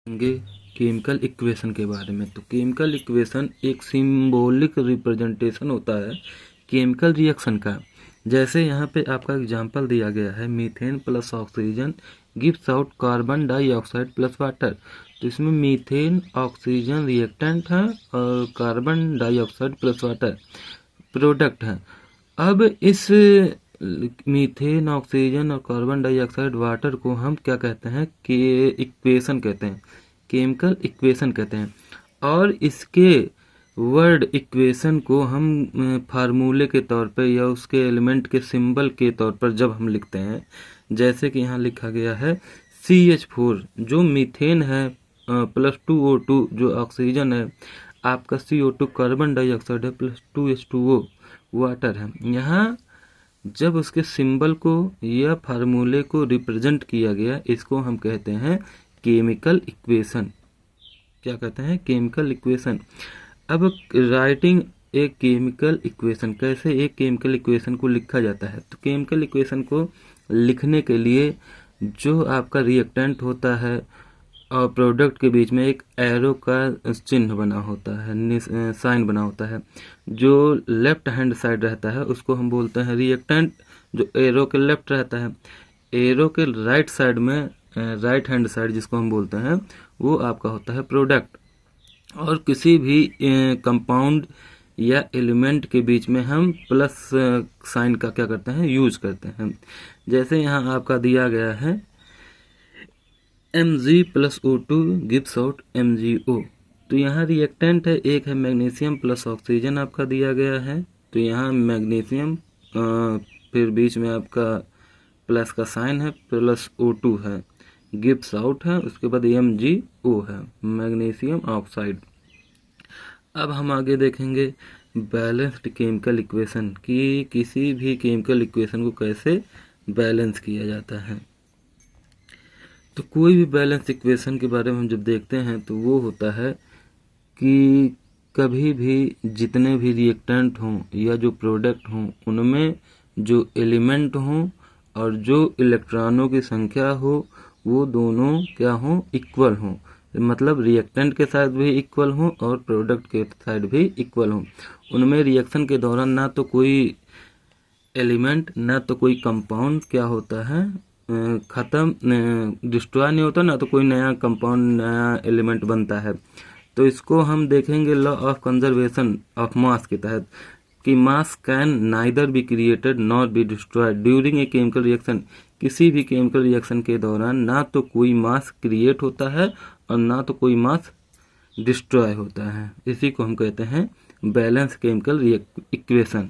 देखेंगे chemical equation के बारे में। तो केमिकल इक्वेशन एक सिंबॉलिक रिप्रेजेंटेशन होता है केमिकल रिएक्शन का। जैसे यहाँ पे आपका एग्जांपल दिया गया है, methane plus oxygen gives out carbon dioxide plus water. तो इसमें मीथेन ऑक्सीजन रिएक्टेंट है और carbon dioxide plus water product है। अब इस मीथेन ऑक्सीजन और कार्बन डाइऑक्साइड वाटर को हम क्या कहते हैं कि इक्वेशन कहते हैं, केमिकल इक्वेशन कहते हैं। और इसके वर्ड इक्वेशन को हम फार्मूले के तौर पे या उसके एलिमेंट के सिंबल के तौर पर जब हम लिखते हैं, जैसे कि यहाँ लिखा गया है CH4 जो मीथेन है प्लस 2O2 जो ऑक्सीजन है, आपका CO2 कार्बन डाइऑक्साइड है प्लस 2H2O वाटर है। यहाँ जब उसके सिंबल को या फार्मूले को रिप्रेजेंट किया गया, इसको हम कहते हैं केमिकल इक्वेशन। क्या कहते हैं? Chemical equation. अब राइटिंग एक केमिकल इक्वेशन, कैसे एक केमिकल इक्वेशन को लिखा जाता है? तो केमिकल इक्वेशन को लिखने के लिए जो आपका रिएक्टेंट होता है और प्रोडक्ट के बीच में एक एरो का चिन्ह बना होता है, साइन बना होता है। जो लेफ्ट हैंड साइड रहता है उसको हम बोलते हैं रिएक्टेंट, जो एरो के लेफ्ट रहता है। एरो के राइट साइड में, राइट हैंड साइड जिसको हम बोलते हैं, वो आपका होता है प्रोडक्ट। और किसी भी कंपाउंड या एलिमेंट के बीच में हम प्लस साइन का क्या करते हैं, यूज करते हैं। जैसे यहाँ आपका दिया गया है Mg plus O2 gives out MgO। तो यहाँ रिएक्टेंट है, एक है मैग्नीशियम प्लस ऑक्सीजन आपका दिया गया है। तो यहाँ मैग्नीशियम फिर बीच में आपका प्लस का साइन है, प्लस O2 है, गिव्स आउट है, उसके बाद MgO है, मैग्नीशियम ऑक्साइड। अब हम आगे देखेंगे बैलेंस्ड केमिकल इक्वेशन कि किसी भी केमिकल इक्वेशन को कैसे बैलेंस किया जाता है। तो कोई भी बैलेंस इक्वेशन के बारे में हम जब देखते हैं तो वो होता है कि कभी भी जितने भी रिएक्टेंट हों या जो प्रोडक्ट हों, उनमें जो एलिमेंट हों और जो इलेक्ट्रॉनों की संख्या हो, वो दोनों क्या हों, इक्वल हों। मतलब रिएक्टेंट के साथ भी इक्वल हों और प्रोडक्ट के साथ भी इक्वल हों। उनमें रिएक्शन के दौरान ना तो कोई एलिमेंट ना तो कोई कंपाउंड क्या होता है, खत्म, डिस्ट्रॉय नहीं होता, ना तो कोई नया कंपाउंड, नया एलिमेंट बनता है। तो इसको हम देखेंगे law of conservation of mass के तहत कि मास can neither be created not be destroyed during a chemical reaction. किसी भी केमिकल रिएक्शन के दौरान ना तो कोई मास क्रिएट होता है और ना तो कोई मास डिस्ट्रॉय होता है। इसी को हम कहते हैं बैलेंस केमिकल इक्वेशन।